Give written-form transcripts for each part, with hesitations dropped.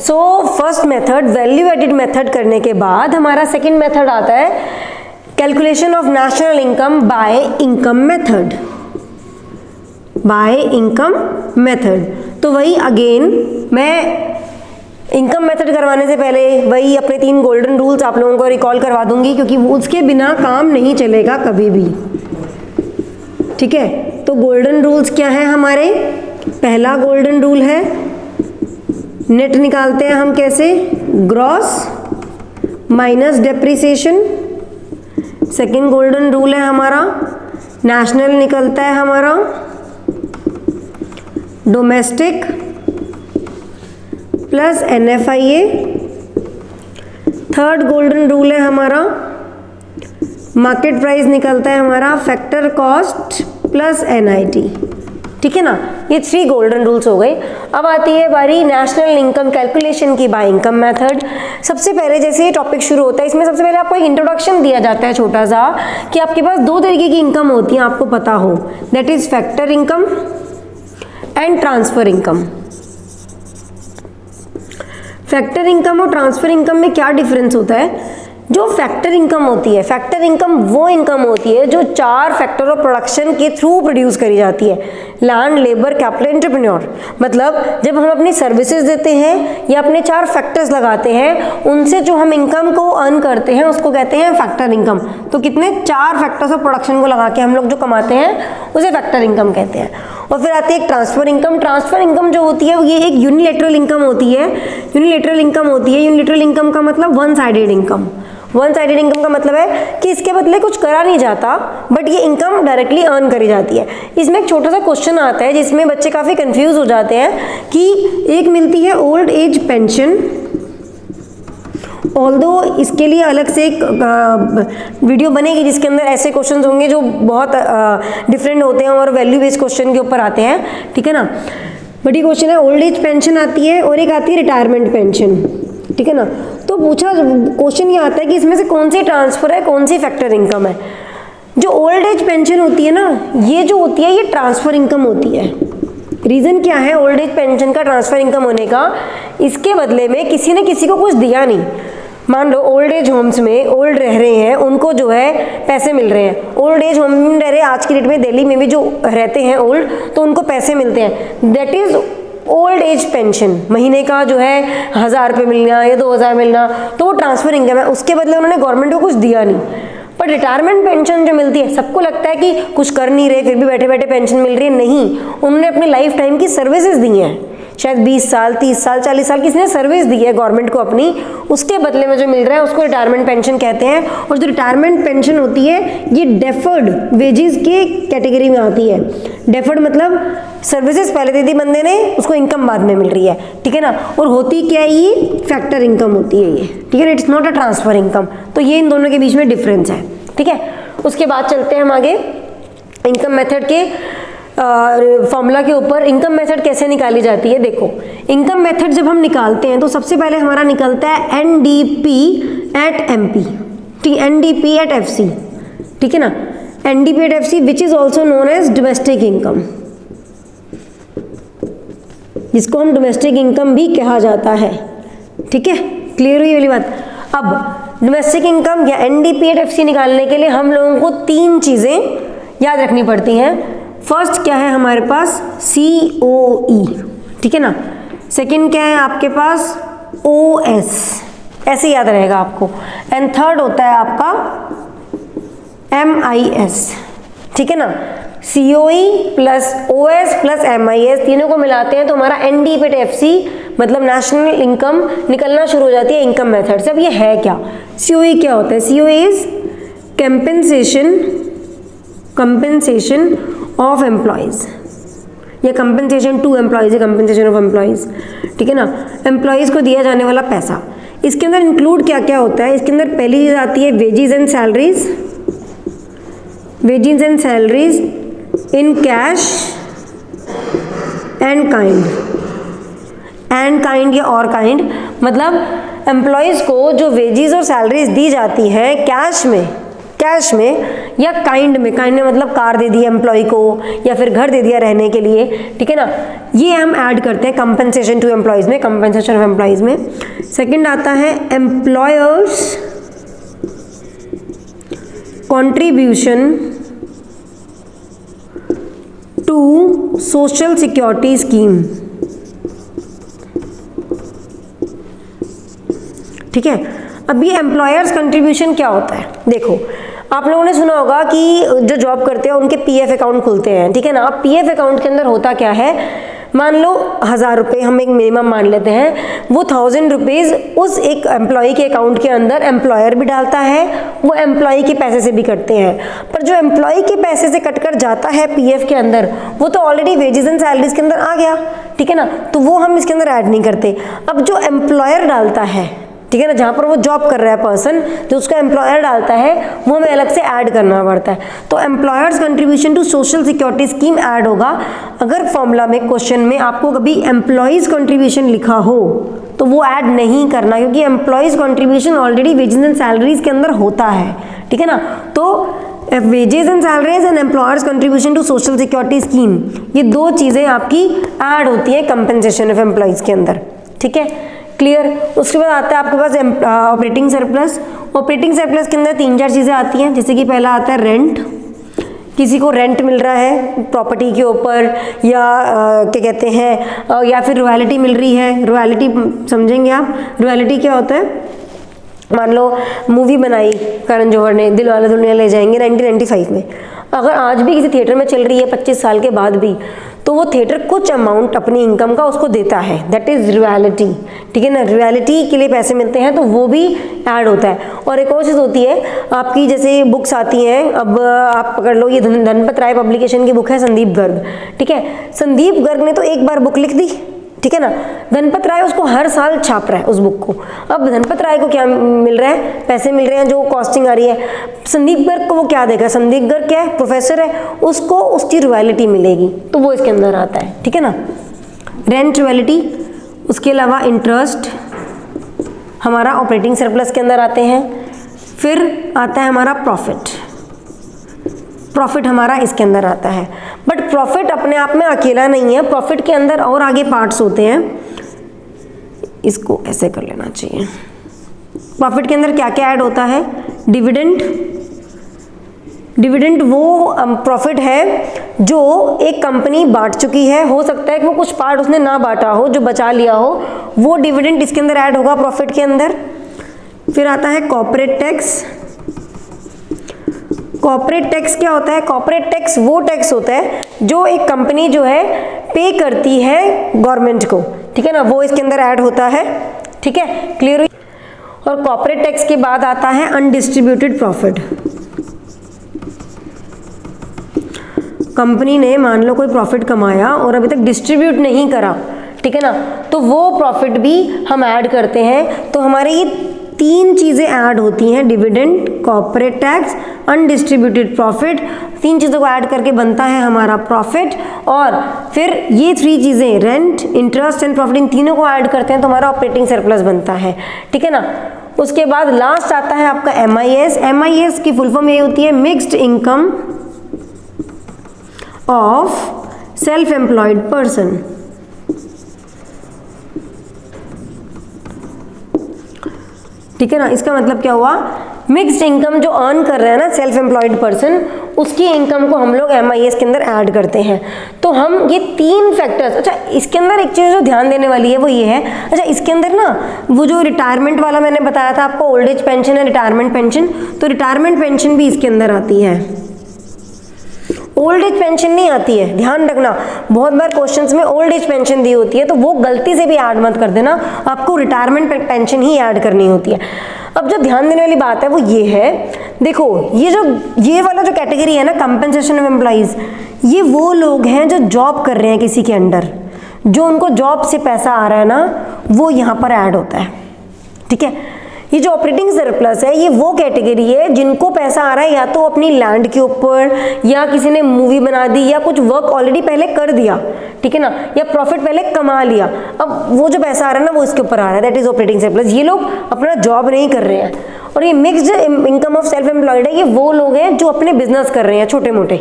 सो first method value added method करने के बाद हमारा सेकंड मेथड आता है calculation of national income by income method, by income method. तो वही अगेन मैं इनकम मेथड करवाने से पहले वही अपने 3 गोल्डन रूल्स आप लोगों को रिकॉल करवा दूंगी, क्योंकि उसके बिना काम नहीं चलेगा कभी भी, ठीक है। तो गोल्डन रूल्स क्या है हमारे? पहला गोल्डन रूल है नेट निकालते हैं हम कैसे? Gross minus depreciation. Second golden rule है हमारा नेशनल निकलता है हमारा domestic plus NFIA। Third golden rule है हमारा मार्केट प्राइस निकलता है हमारा फैक्टर कॉस्ट प्लस NIT, ठीक है ना। ये 3 गोल्डन रूल्स हो गए। अब आती है बारी नेशनल इनकम कैलकुलेशन की बाय इनकम मेथड। सबसे पहले जैसे ये टॉपिक शुरू होता है, इसमें सबसे पहले आपको एक इंट्रोडक्शन दिया जाता है छोटा सा, कि आपके पास 2 तरीके की इनकम होती है, आपको पता हो, that is factor income and transfer income. Factor income और ट्रांसफर इनकम में क्या डिफरेंस होता है? जो फैक्टर इनकम होती है, फैक्टर इनकम वो इनकम होती है जो 4 फैक्टर ऑफ प्रोडक्शन के थ्रू प्रोड्यूस करी जाती है। Land, labour, capital, entrepreneur. मतलब जब हम अपनी सर्विसेज देते हैं या अपने 4 फैक्टर्स लगाते हैं, उनसे जो हम इनकम को अर्न करते हैं उसको कहते हैं फैक्टर इनकम। तो कितने 4 फैक्टर्स ऑफ प्रोडक्शन को लगा के हम लोग जो कमाते हैं उसे फैक्टर इनकम कहते हैं। और फिर आती है एक ट्रांसफर इनकम। ट्रांसफर इनकम जो होती है ये एक यूनिलेटरल इनकम होती है। यूनिलेटरल इनकम होती है, यूनिलेटरल इनकम का मतलब one sided income. One sided income का मतलब है कि इसके बदले कुछ करा नहीं जाता, बट ये इनकम डायरेक्टली अर्न करी जाती है। इसमें एक छोटा सा क्वेश्चन आता है जिसमें बच्चे काफ़ी कंफ्यूज हो जाते हैं कि एक मिलती है ओल्ड एज पेंशन, ऑल्दो इसके लिए अलग से एक वीडियो बनेगी जिसके अंदर ऐसे क्वेश्चंस होंगे जो बहुत डिफरेंट होते हैं और वैल्यू बेस्ड क्वेश्चन के ऊपर आते हैं, ठीक है ना। बट ये क्वेश्चन है ओल्ड एज पेंशन आती है और एक आती है रिटायरमेंट पेंशन, ठीक है ना। तो पूछा क्वेश्चन ये आता है कि इसमें से कौन सी ट्रांसफर है, कौन सी फैक्टर इनकम है। जो ओल्ड एज पेंशन होती है ना, ये जो होती है ये ट्रांसफर इनकम होती है। रीज़न क्या है ओल्ड एज पेंशन का ट्रांसफर इनकम होने का? इसके बदले में किसी ने किसी को कुछ दिया नहीं। मान लो ओल्ड एज होम्स में ओल्ड रह रहे हैं, उनको जो है पैसे मिल रहे हैं। ओल्ड एज होम में रह रहे हैं, आज की डेट में दिल्ली में भी जो रहते हैं ओल्ड, तो उनको पैसे मिलते हैं, that is old age pension. महीने का जो है 1000 रुपये मिलना या 2000 मिलना, तो वो ट्रांसफर इनकम है। उसके बदले उन्होंने गवर्नमेंट को कुछ दिया नहीं। पर रिटायरमेंट पेंशन जो मिलती है, सबको लगता है कि कुछ कर नहीं रहे फिर भी बैठे बैठे पेंशन मिल रही है। नहीं, उन्होंने अपने लाइफ टाइम की सर्विसेज दी हैं, शायद 20 साल, 30 साल, 40 साल किसी ने सर्विस दी है गवर्नमेंट को अपनी, उसके बदले में जो मिल रहा है उसको रिटायरमेंट पेंशन कहते हैं। और जो रिटायरमेंट पेंशन होती है ये डेफर्ड वेजेस के कैटेगरी में आती है। डेफर्ड मतलब सर्विसेज पहले दे दी बंदे ने, उसको इनकम बाद में मिल रही है, ठीक है ना। और होती क्या है? ये फैक्टर इनकम होती है ये, ठीक है। It's not a transfer income. तो ये इन दोनों के बीच में डिफरेंस है, ठीक है। उसके बाद चलते हैं हम आगे इनकम मेथड के फॉर्मूला के ऊपर। इनकम मेथड कैसे निकाली जाती है? देखो, इनकम मेथड जब हम निकालते हैं तो सबसे पहले हमारा निकलता है NDP एट MP, ठीक, NDP एट FC, ठीक है ना। NDP at FC which is also known as domestic income, जिसको हम डोमेस्टिक इनकम भी कहा जाता है, ठीक है। क्लियर हुई वाली बात? अब डोमेस्टिक इनकम या NDP एट FC निकालने के लिए हम लोगों को 3 चीज़ें याद रखनी पड़ती हैं। फर्स्ट क्या है हमारे पास? COE, ठीक है ना। सेकंड क्या है आपके पास? OS, ऐसे याद रहेगा आपको। एंड थर्ड होता है आपका MIS, ठीक है ना। COE plus OS plus MIS तीनों को मिलाते हैं तो हमारा NDP एट FC मतलब नेशनल इनकम निकलना शुरू हो जाती है इनकम मेथड से। अब ये है क्या? COE क्या होता है? COE is compensation of employees या कंपेंसेशन टू एम्प्लॉयज़ या कंपेंसेशन ऑफ एम्प्लॉयज़, ठीक है ना। एम्प्लॉयज़ को दिया जाने वाला पैसा। इसके अंदर इंक्लूड क्या क्या होता है? इसके अंदर पहली चीज़ आती है wages and salaries, wages and salaries in cash and kind या और काइंड, मतलब एम्प्लॉयज़ को जो वेजेस और सैलरीज दी जाती हैं कैश में या काइंड में मतलब कार दे दिया एम्प्लॉय को या फिर घर दे दिया रहने के लिए, ठीक है ना, ये हम ऐड करते हैं कंपनसेशन टू एम्प्लॉयज में, कंपनसेशन ऑफ एम्प्लॉयज में। सेकंड आता है employers contribution to social security scheme, ठीक है। अब ये एम्प्लॉयर्स कंट्रीब्यूशन क्या होता है, देखो आप लोगों ने सुना होगा कि जो जॉब करते हैं उनके पीएफ अकाउंट खुलते हैं, ठीक है ना। अब पीएफ अकाउंट के अंदर होता क्या है, मान लो 1000 रुपये हम एक मिनिमम मान लेते हैं, वो 1000 रुपीज़ उस एक एम्प्लॉय के अकाउंट के अंदर एम्प्लॉयर भी डालता है, वो एम्प्लॉय के पैसे से भी कटते हैं। पर जो एम्प्लॉय के पैसे से कटकर जाता है पीएफ के अंदर, वो तो ऑलरेडी वेजेस एंड सैलरीज के अंदर आ गया, ठीक है ना, तो वो हम इसके अंदर ऐड नहीं करते। अब जो एम्प्लॉयर डालता है, ठीक है ना, जहाँ पर वो जॉब कर रहा है पर्सन, जो उसका एम्प्लॉयर डालता है, वो हमें अलग से ऐड करना पड़ता है। तो employers contribution to social security scheme add होगा। अगर फॉर्मूला में क्वेश्चन में आपको कभी एम्प्लॉयज कंट्रीब्यूशन लिखा हो तो वो ऐड नहीं करना, क्योंकि employees contribution already wages and salaries के अंदर होता है, ठीक है ना। तो wages and salaries and employers contribution to social security scheme, ये दो चीज़ें आपकी ऐड होती हैं कंपनसेशन ऑफ एम्प्लॉयज के अंदर, ठीक है, क्लियर। उसके बाद आता है आपके पास ऑपरेटिंग सरप्लस। ऑपरेटिंग सरप्लस के अंदर 3-4 चीज़ें आती हैं, जैसे कि पहला आता है रेंट, किसी को रेंट मिल रहा है प्रॉपर्टी के ऊपर, या क्या कहते हैं, या फिर रॉयल्टी मिल रही है। रॉयल्टी समझेंगे आप, रॉयल्टी क्या होता है, मान लो मूवी बनाई करण जौहर ने, दिलवाले दुल्हनिया ले जाएंगे 1995 में, अगर आज भी किसी थिएटर में चल रही है 25 साल के बाद भी, तो वो थिएटर कुछ अमाउंट अपनी इनकम का उसको देता है, दैट इज़ रॉयल्टी, ठीक है ना। रॉयल्टी के लिए पैसे मिलते हैं तो वो भी ऐड होता है। और एक और चीज़ होती है आपकी, जैसे बुक्स आती हैं, अब आप पकड़ लो ये धनपत राय पब्लिकेशन की बुक है संदीप गर्ग, ठीक है। संदीप गर्ग ने तो एक बार बुक लिख दी, ठीक है ना, धनपत राय उसको हर साल छाप रहा है उस बुक को। अब धनपत राय को क्या मिल रहा है, पैसे मिल रहे हैं, जो कॉस्टिंग आ रही है। संदीप गर्ग को वो क्या देगा, संदीप गर्ग क्या है, प्रोफेसर है, उसको उसकी रॉयल्टी मिलेगी, तो वो इसके अंदर आता है, ठीक है ना, रेंट रॉयल्टी। उसके अलावा इंटरेस्ट हमारा ऑपरेटिंग सरप्लस के अंदर आते हैं। फिर आता है हमारा प्रॉफिट, प्रॉफिट हमारा इसके अंदर आता है। बट प्रॉफिट अपने आप में अकेला नहीं है, प्रॉफिट के अंदर और आगे पार्ट्स होते हैं, इसको ऐसे कर लेना चाहिए। प्रॉफिट के अंदर क्या क्या ऐड होता है, डिविडेंड। डिविडेंड वो प्रॉफिट है जो एक कंपनी बांट चुकी है, हो सकता है कि वो कुछ पार्ट उसने ना बांटा हो, जो बचा लिया हो, वो डिविडेंड इसके अंदर ऐड होगा प्रॉफिट के अंदर। फिर आता है कॉर्पोरेट टैक्स। कॉर्पोरेट टैक्स क्या होता है, कॉर्पोरेट टैक्स वो टैक्स होता है जो एक कंपनी जो है पे करती है गवर्नमेंट को, ठीक है ना, वो इसके अंदर ऐड होता है, ठीक है, क्लियर हुई। और कॉर्पोरेट टैक्स के बाद आता है अनडिस्ट्रीब्यूटेड प्रॉफिट। कंपनी ने मान लो कोई प्रॉफिट कमाया और अभी तक डिस्ट्रीब्यूट नहीं करा, ठीक है ना, तो वो प्रॉफिट भी हम ऐड करते हैं। तो हमारे ये 3 चीज़ें ऐड होती हैं, dividend, corporate tax, undistributed profit. 3 चीज़ों को ऐड करके बनता है हमारा प्रॉफिट। और फिर ये 3 चीज़ें, रेंट, इंटरेस्ट एंड प्रॉफिट, इन तीनों को ऐड करते हैं तो हमारा ऑपरेटिंग सरप्लस बनता है, ठीक है ना। उसके बाद लास्ट आता है आपका MIS। MIS की फुल फॉर्म ये होती है mixed income of self employed person. ठीक है ना, इसका मतलब क्या हुआ, मिक्स्ड इनकम जो अर्न कर रहे हैं ना सेल्फ एम्प्लॉयड पर्सन, उसकी इनकम को हम लोग MIS के अंदर ऐड करते हैं। तो हम ये 3 फैक्टर्स, अच्छा इसके अंदर एक चीज़ जो ध्यान देने वाली है वो ये है, अच्छा इसके अंदर ना वो जो रिटायरमेंट वाला मैंने बताया था आपको, ओल्ड एज पेंशन है रिटायरमेंट पेंशन, तो रिटायरमेंट पेंशन भी इसके अंदर आती है, ओल्ड एज पेंशन नहीं आती है, ध्यान रखना। बहुत बार क्वेश्चंस में ओल्ड एज पेंशन दी होती है तो वो गलती से भी ऐड मत कर देना, आपको रिटायरमेंट पेंशन ही ऐड करनी होती है। अब जो ध्यान देने वाली बात है वो ये है, देखो ये वाला जो कैटेगरी है ना कंपनसेशन ऑफ एम्प्लॉइज, ये वो लोग हैं जो जॉब कर रहे हैं किसी के अंडर, जो उनको जॉब से पैसा आ रहा है ना वो यहाँ पर ऐड होता है, ठीक है। ये जो ऑपरेटिंग सरप्लस है ये वो कैटेगरी है जिनको पैसा आ रहा है या तो अपनी लैंड के ऊपर, या किसी ने मूवी बना दी, या कुछ वर्क ऑलरेडी पहले कर दिया, ठीक है ना, या प्रॉफिट पहले कमा लिया, अब वो जो पैसा आ रहा है ना वो इसके ऊपर आ रहा है, दैट इज ऑपरेटिंग सरप्लस। ये लोग अपना जॉब नहीं कर रहे हैं। और ये mixed income of self employed है, ये वो लोग हैं जो अपने बिजनेस कर रहे हैं, छोटे मोटे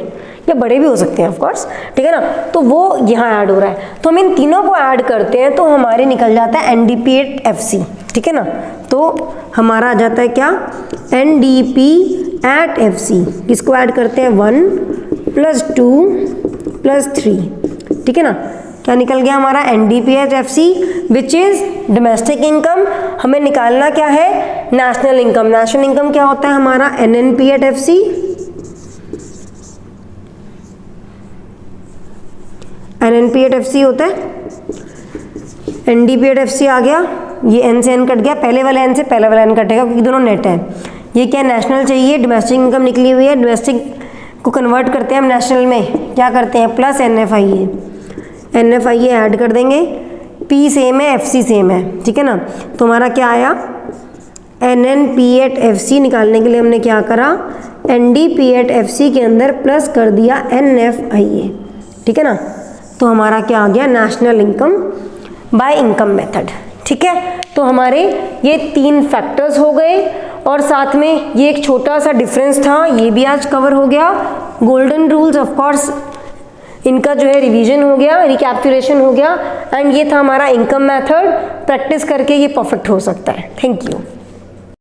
या बड़े भी हो सकते हैं ऑफ कोर्स, ठीक है ना, तो वो यहाँ ऐड हो रहा है। तो हम इन तीनों को ऐड करते हैं तो हमारे निकल जाता है NDP@FC, ठीक है ना। तो हमारा आ जाता है क्या, NDP@FC। किसको ऐड करते हैं, 1 + 2 + 3, ठीक है ना। क्या निकल गया हमारा, NDP@FC which is domestic income. हमें निकालना क्या है, नेशनल इनकम। नेशनल इनकम क्या होता है हमारा, NNP@FC। NNP@FC होता है, NDP@FC आ गया, ये N से N कट गया, पहले वाले N से पहले वाला N कटेगा क्योंकि दोनों नेट है। ये क्या, नेशनल चाहिए, डोमेस्टिक इनकम निकली हुई है, डोमेस्टिक को कन्वर्ट करते हैं हम नेशनल में, क्या करते हैं, प्लस NFIA ऐड कर देंगे, P सेम है, FC सेम है, ठीक है ना। तो हमारा क्या आया, NNP@FC निकालने के लिए हमने क्या करा, NDP@FC के अंदर प्लस कर दिया NFIA, ठीक है ना। तो हमारा क्या आ गया, national income by income method, ठीक है। तो हमारे ये 3 फैक्टर्स हो गए और साथ में ये एक छोटा सा डिफरेंस था, ये भी आज कवर हो गया। गोल्डन रूल्स ऑफ कोर्स इनका जो है रिवीजन हो गया, रिकैप्चुलेशन हो गया, एंड ये था हमारा इनकम मेथड। प्रैक्टिस करके ये परफेक्ट हो सकता है। Thank you.